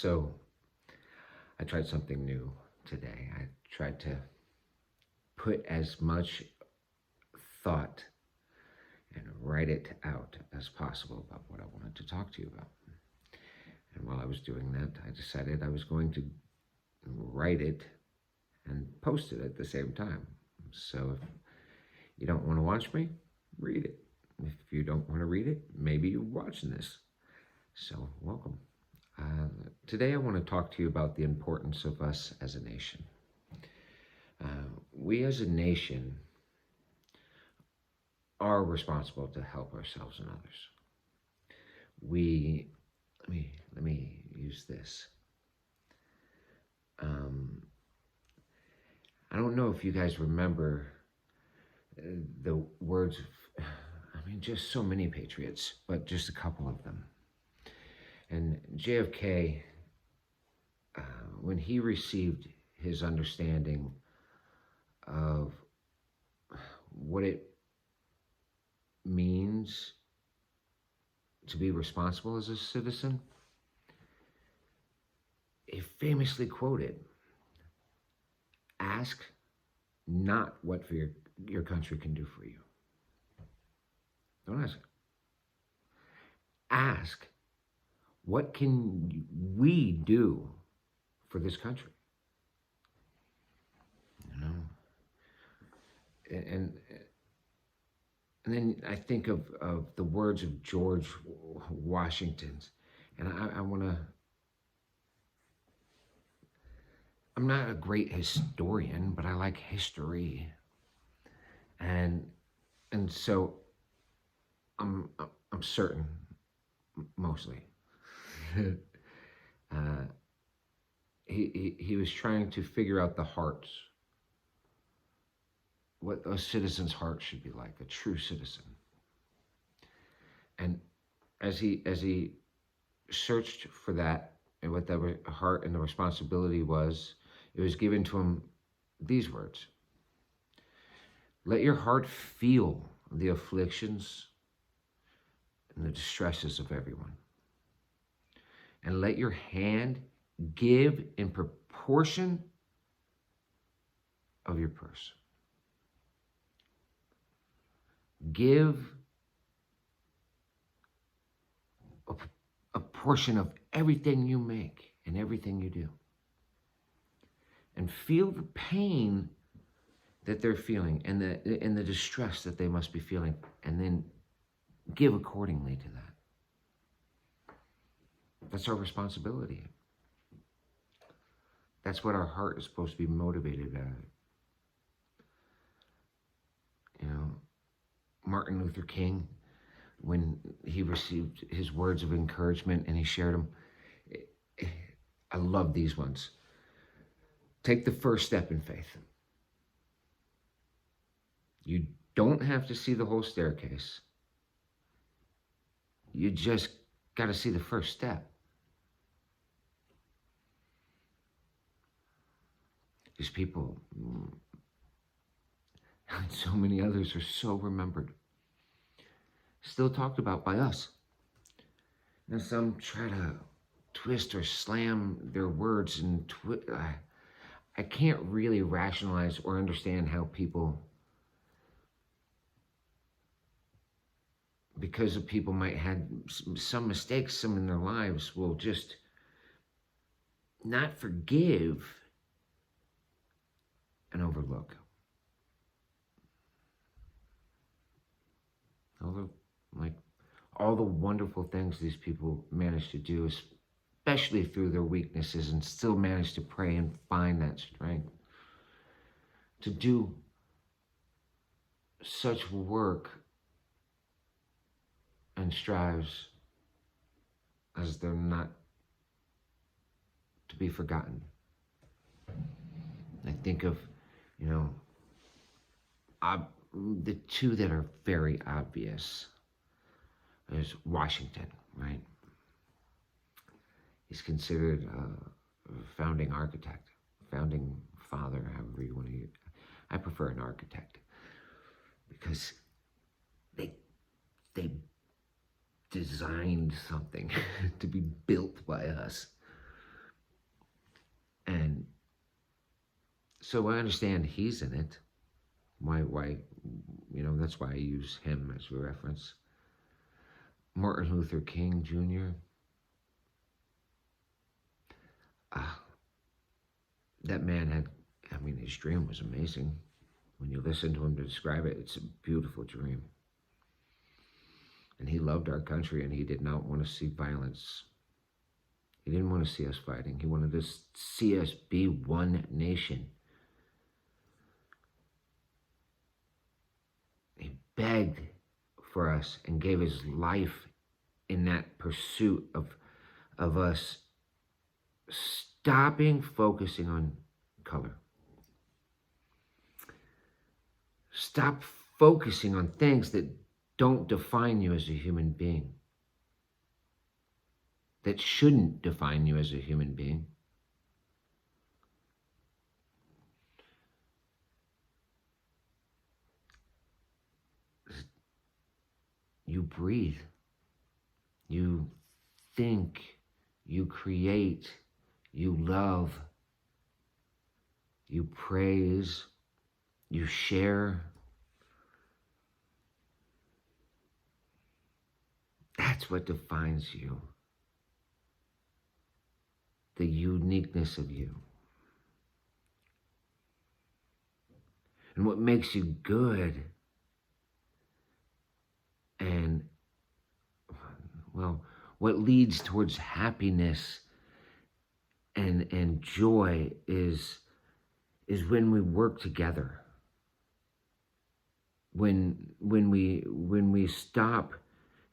So I tried something new today. I tried to put as much thought and write it out as possible about what I wanted to talk to you about. And while I was doing that, I decided I was going to write it and post it at the same time. So if you don't want to watch me, read it. If you don't want to read it, maybe you're watching this. So welcome. Today I want to talk to you about the importance of us as a nation. We as a nation are responsible to help ourselves and others. Let me use this. I don't know if you guys remember the words of, just so many patriots, but just a couple of them. And JFK, when he received his understanding of what it means to be responsible as a citizen, he famously quoted, "Ask not what for your country can do for you." Don't ask. Ask, what can we do for this country? You know? And then I think of the words of George Washington. And I want to, I'm not a great historian, but I like history. And so I'm certain, mostly, he was trying to figure out the hearts, what a citizen's heart should be like, a true citizen. And as he searched for that and what that heart and the responsibility was, it was given to him these words: "Let your heart feel the afflictions and the distresses of everyone, and let your hand give in proportion of your purse." Give a portion of everything you make and everything you do. And feel the pain that they're feeling and the distress that they must be feeling, and then give accordingly to that. That's our responsibility. That's what our heart is supposed to be motivated at. You know, Martin Luther King, when he received his words of encouragement and he shared them, I love these ones. Take the first step in faith. You don't have to see the whole staircase. You just got to see the first step. These people, and so many others, are so remembered, still talked about by us. And some try to twist or slam their words and I can't really rationalize or understand how people, because of people might have some mistakes, some in their lives, will just not forgive and overlook. All the wonderful things these people manage to do, especially through their weaknesses, and still manage to pray and find that strength to do such work and strives as they're not to be forgotten. I think of, the two that are very obvious. There's Washington, right? He's considered a founding architect, founding father, however you want to use it. I prefer an architect because they designed something to be built by us. So I understand he's in it. Why, that's why I use him as a reference. Martin Luther King Jr., ah, that man had, his dream was amazing. When you listen to him to describe it, it's a beautiful dream. And he loved our country, and he did not want to see violence. He didn't want to see us fighting. He wanted to see us be one nation. He begged for us and gave his life in that pursuit of us stopping focusing on color. Stop focusing on things that don't define you as a human being, that shouldn't define you as a human being. You breathe, you think, you create, you love, you praise, you share. That's what defines you. The uniqueness of you. And what makes you good and, well, what leads towards happiness and joy is when we work together. When we stop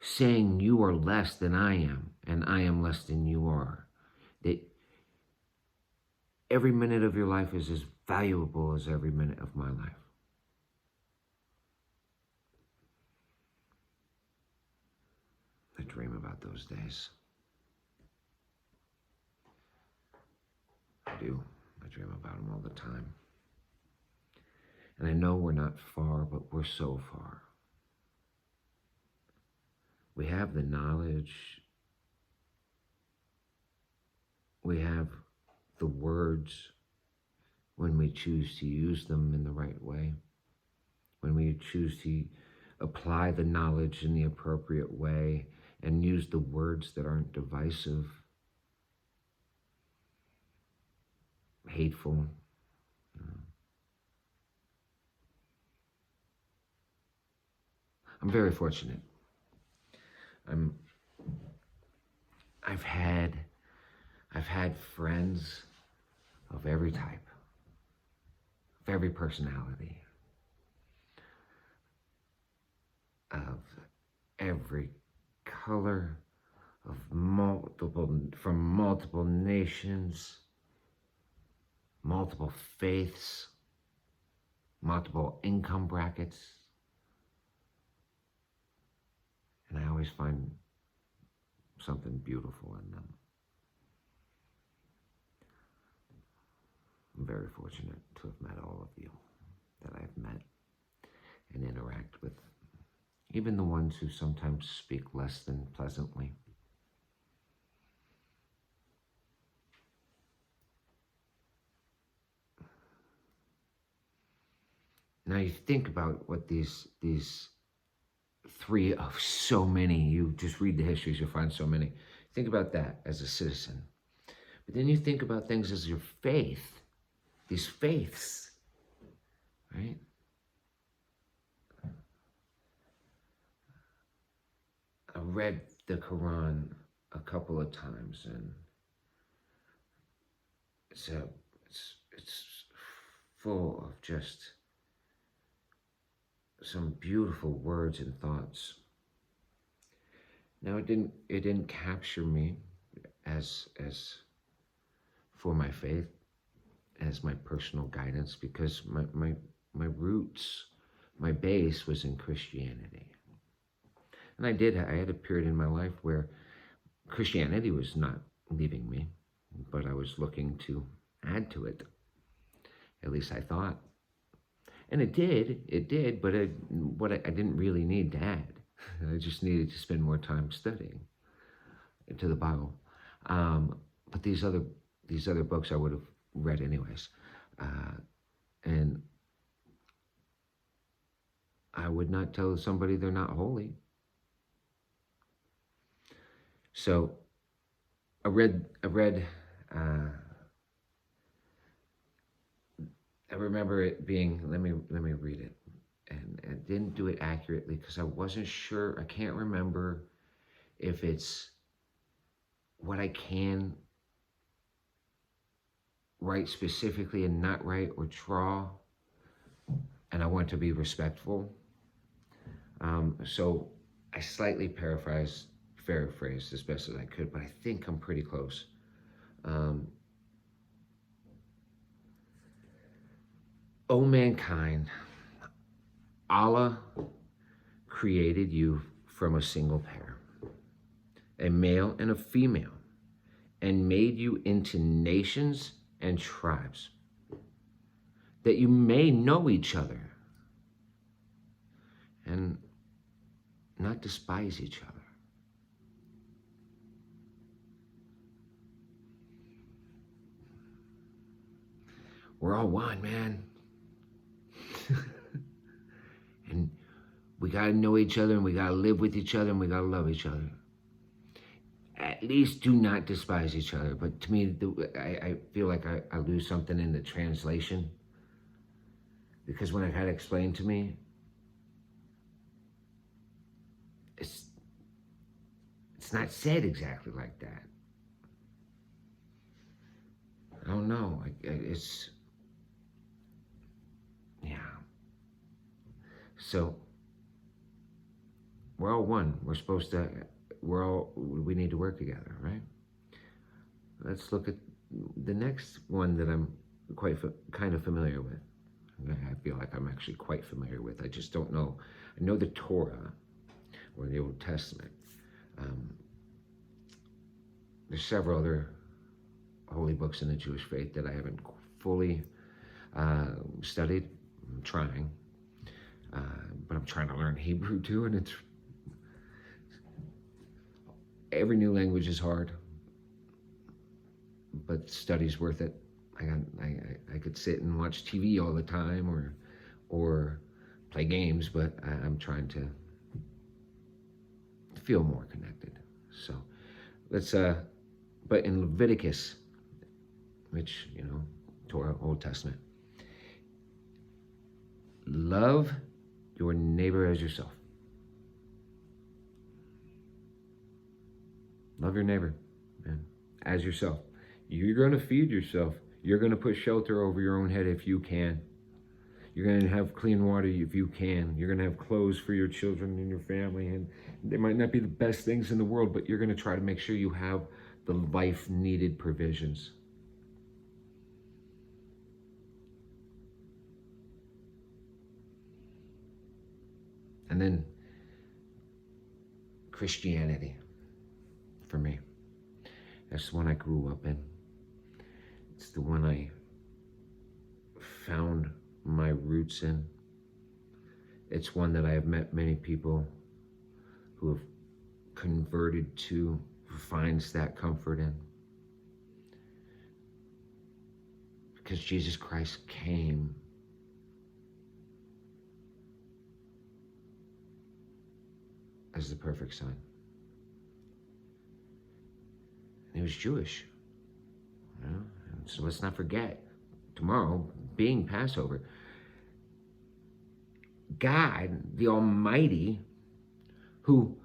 saying you are less than I am and I am less than you are. That every minute of your life is as valuable as every minute of my life. I dream about those days. I do. I dream about them all the time. And I know we're not far, but we're so far. We have the knowledge. We have the words when we choose to use them in the right way. When we choose to apply the knowledge in the appropriate way and use the words that aren't divisive, hateful. I'm very fortunate. I've had friends of every type, of every personality, of every color, from multiple nations, multiple faiths, multiple income brackets. And I always find something beautiful in them. I'm very fortunate to have met all of you that I've met and interact with, even the ones who sometimes speak less than pleasantly. Now you think about what these three of so many, you just read the histories, you'll find so many. Think about that as a citizen. But then you think about things as your faith, these faiths, right? I read the Quran a couple of times, and it's full of just some beautiful words and thoughts. Now it didn't capture me as for my faith, as my personal guidance, because my roots, my base was in Christianity. And I had a period in my life where Christianity was not leaving me, but I was looking to add to it. At least I thought. And it did, but I didn't really need to add. I just needed to spend more time studying to the Bible. But these other books I would have read anyways. And I would not tell somebody they're not holy. So I remember it being, let me read it. And I didn't do it accurately because I wasn't sure. I can't remember if it's what I can write specifically and not write or draw. And I want to be respectful. So I slightly paraphrased as best as I could, but I think I'm pretty close. O mankind, Allah created you from a single pair, a male and a female, and made you into nations and tribes, that you may know each other and not despise each other. We're all one, man. And we got to know each other, and we got to live with each other, and we got to love each other. At least do not despise each other. But to me, I feel like I lose something in the translation. Because when I've had it explained to me, it's not said exactly like that. I don't know. It's, yeah. So we're all one. We need to work together, right? Let's look at the next one that I'm kind of familiar with. I feel like I'm actually quite familiar with. I just don't know. I know the Torah, or the Old Testament. There's several other holy books in the Jewish faith that I haven't fully studied. I'm trying. But I'm trying to learn Hebrew too, and every new language is hard, but study's worth it. I could sit and watch TV all the time or play games, but I'm trying to feel more connected. So let's but in Leviticus, which, Torah, Old Testament, love your neighbor as yourself. Love your neighbor, man, as yourself. You're going to feed yourself. You're going to put shelter over your own head if you can. You're going to have clean water if you can. You're going to have clothes for your children and your family. And they might not be the best things in the world, but you're going to try to make sure you have the life-needed provisions. And then Christianity, for me. That's the one I grew up in. It's the one I found my roots in. It's one that I have met many people who have converted to, who finds that comfort in. Because Jesus Christ came as the perfect Son. He was Jewish. And so let's not forget, tomorrow being Passover, God, the Almighty, who,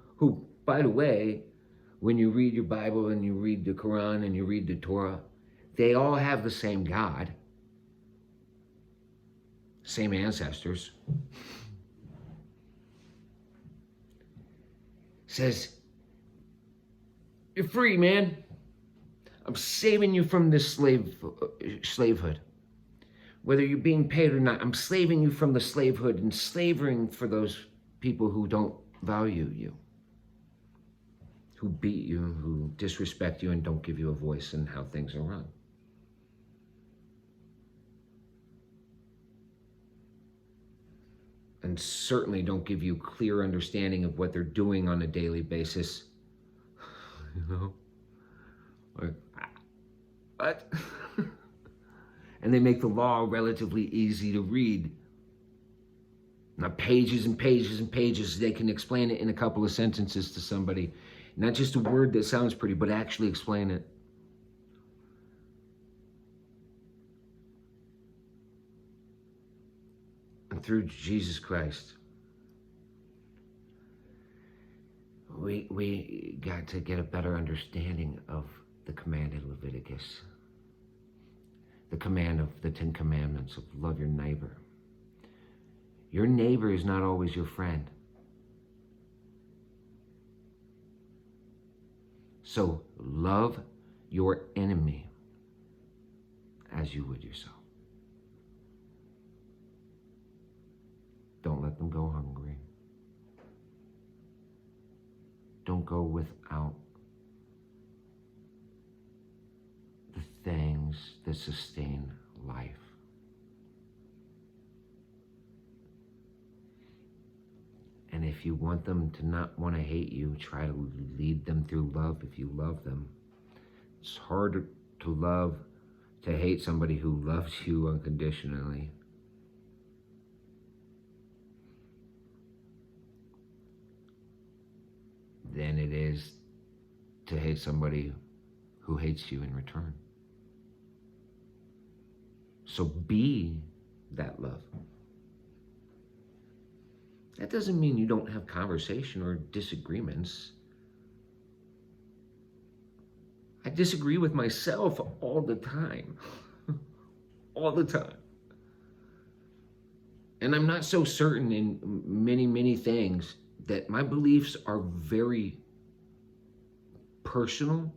by the way, when you read your Bible and you read the Quran and you read the Torah, they all have the same God, same ancestors. Says, you're free, man. I'm saving you from this slavehood. Whether you're being paid or not, I'm saving you from the slavehood and slavering for those people who don't value you, who beat you, who disrespect you, and don't give you a voice in how things are run. And certainly don't give you clear understanding of what they're doing on a daily basis. Like, what? And they make the law relatively easy to read. Not pages and pages and pages. They can explain it in a couple of sentences to somebody. Not just a word that sounds pretty, but actually explain it. And through Jesus Christ, we got to get a better understanding of the command in Leviticus. The command of the 10 Commandments of love your neighbor. Your neighbor is not always your friend. So love your enemy as you would yourself. Don't let them go hungry. Don't go without the things that sustain life. And if you want them to not want to hate you, try to lead them through love if you love them. It's hard to hate somebody who loves you unconditionally. Than it is to hate somebody who hates you in return. So be that love. That doesn't mean you don't have conversation or disagreements. I disagree with myself all the time. All the time. And I'm not so certain in many, many things that my beliefs are very personal.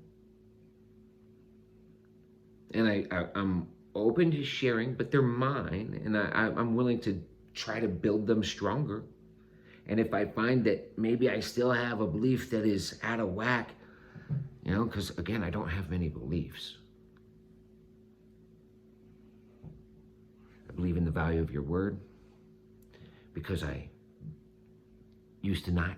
And I'm open to sharing, but they're mine. And I'm willing to try to build them stronger. And if I find that maybe I still have a belief that is out of whack, because again, I don't have many beliefs. I believe in the value of your word because I used to not.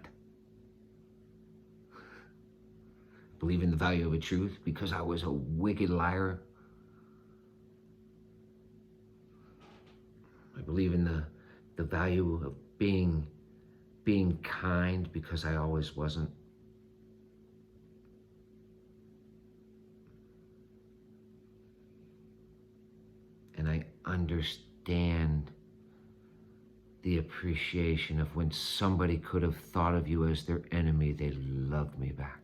I believe in the value of a truth because I was a wicked liar. I believe in the value of being kind because I always wasn't. And I understand the appreciation of when somebody could have thought of you as their enemy, they loved me back.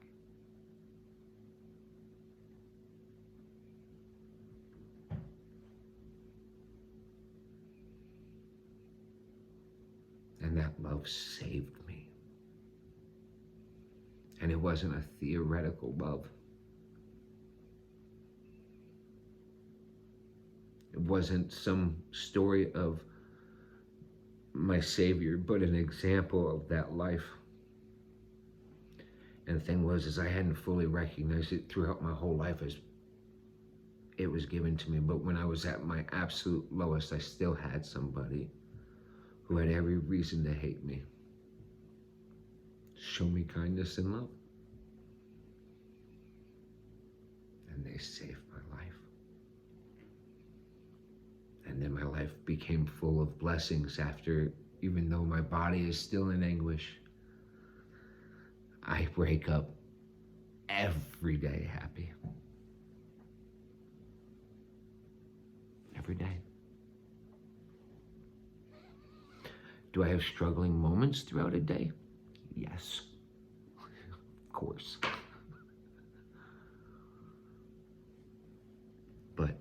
And that love saved me. And it wasn't a theoretical love. It wasn't some story of my Savior, but an example of that life. And the thing was, is I hadn't fully recognized it throughout my whole life as it was given to me. But when I was at my absolute lowest, I still had somebody who had every reason to hate me. Show me kindness and love. And they saved my life. And then my life became full of blessings after, even though my body is still in anguish, I wake up every day happy. Every day. Do I have struggling moments throughout a day? Yes. Of course. But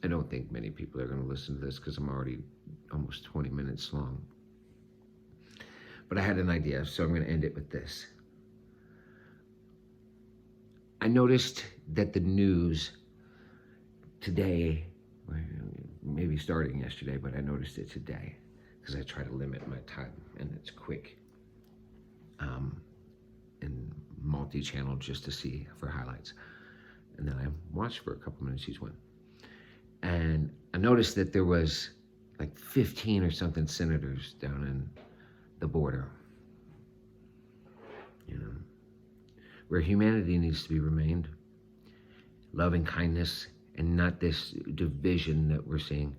I don't think many people are going to listen to this because I'm already almost 20 minutes long. But I had an idea, so I'm going to end it with this. I noticed that the news today, maybe starting yesterday, but I noticed it today because I try to limit my time and it's quick and multi-channel just to see for highlights. And then I watched for a couple minutes each one. And I noticed that there was like 15 or something senators down in the border, where humanity needs to be remained. loving kindness and not this division that we're seeing.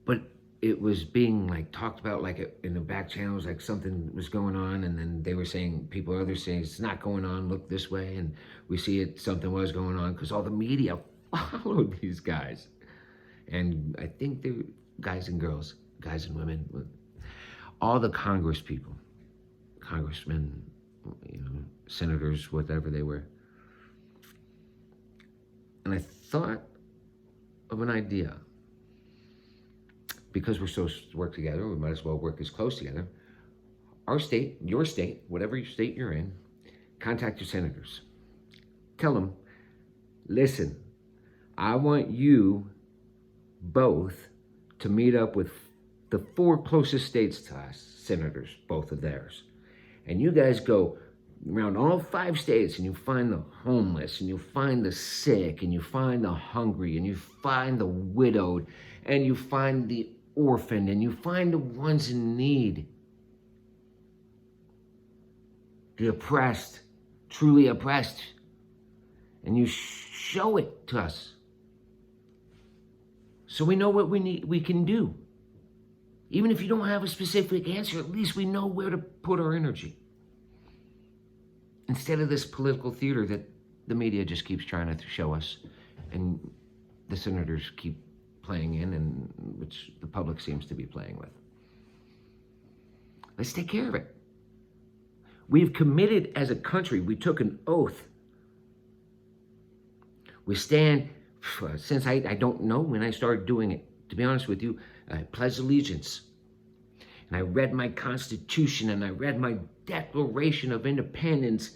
But it was being like talked about like in the back channels, like something was going on, and then they were saying, others saying it's not going on, look this way, and we see it, something was going on, because all the media followed these guys. And I think they were guys and girls, guys and women, all the Congress people, congressmen, senators, whatever they were. And I thought of an idea. Because we're supposed to work together, we might as well work as close together. Our state, your state, whatever state you're in, contact your senators. Tell them, listen, I want you both to meet up with the 4 closest states to us, senators, both of theirs. And you guys go around all 5 states, and you find the homeless, and you find the sick, and you find the hungry, and you find the widowed, and you find the orphaned, and you find the ones in need, the oppressed, truly oppressed, and you show it to us so we know what we can do. Even if you don't have a specific answer, at least we know where to put our energy, instead of this political theater that the media just keeps trying to show us, and the senators keep playing in, and which the public seems to be playing with. Let's take care of it. We've committed as a country, we took an oath. We stand, since I don't know when I started doing it, to be honest with you, I pledged allegiance. And I read my Constitution, and I read my Declaration of Independence,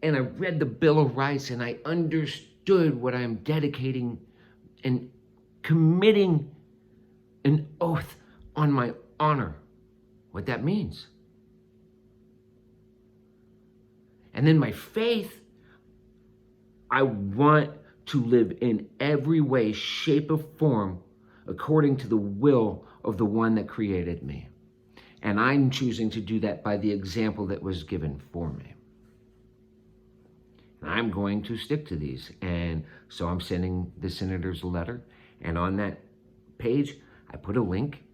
and I read the Bill of Rights, and I understood what I'm dedicating and committing an oath on my honor, what that means. And then my faith, I want to live in every way, shape, or form according to the will of the one that created me. And I'm choosing to do that by the example that was given for me. And I'm going to stick to these. And so I'm sending the senators a letter. And on that page, I put a link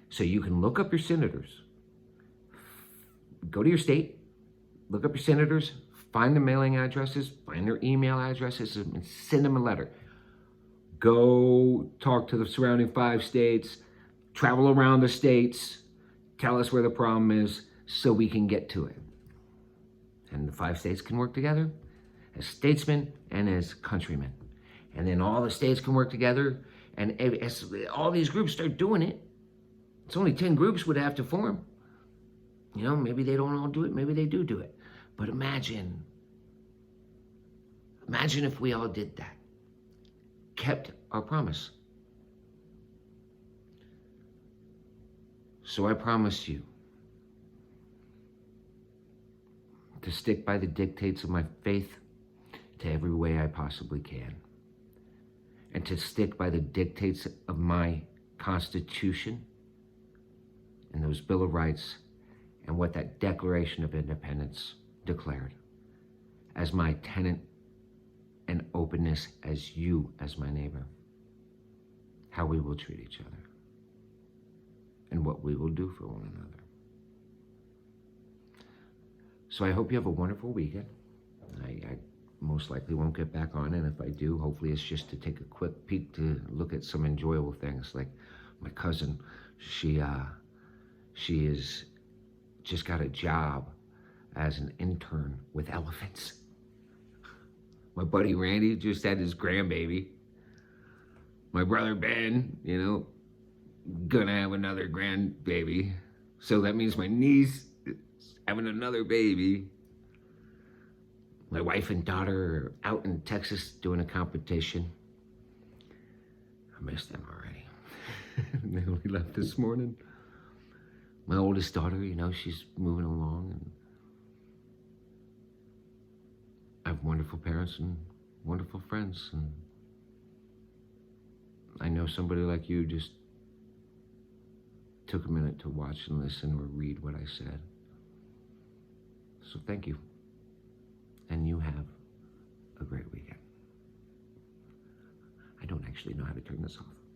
so you can look up your senators. Go to your state, look up your senators, find their mailing addresses, find their email addresses, and send them a letter. Go talk to the surrounding 5 states, travel around the states, tell us where the problem is so we can get to it. And the 5 states can work together as statesmen and as countrymen. And then all the states can work together, and as all these groups start doing it, it's only 10 groups would have to form. Maybe they don't all do it, maybe they do it. But imagine if we all did that, kept our promise. So I promise you to stick by the dictates of my faith to every way I possibly can, and to stick by the dictates of my Constitution and those Bill of Rights and what that Declaration of Independence declared as my tenet and openness as you, as my neighbor, how we will treat each other and what we will do for one another. So I hope you have a wonderful weekend. I most likely won't get back on, and if I do, hopefully it's just to take a quick peek to look at some enjoyable things. Like my cousin, she is just got a job as an intern with elephants. My buddy Randy just had his grandbaby. My brother Ben, gonna have another grandbaby. So that means my niece is having another baby. My wife and daughter are out in Texas doing a competition. I miss them already. They only left this morning. My oldest daughter, she's moving along. And I have wonderful parents and wonderful friends. And I know somebody like you just took a minute to watch and listen or read what I said. So thank you. And you have a great weekend. actually know how to turn this off.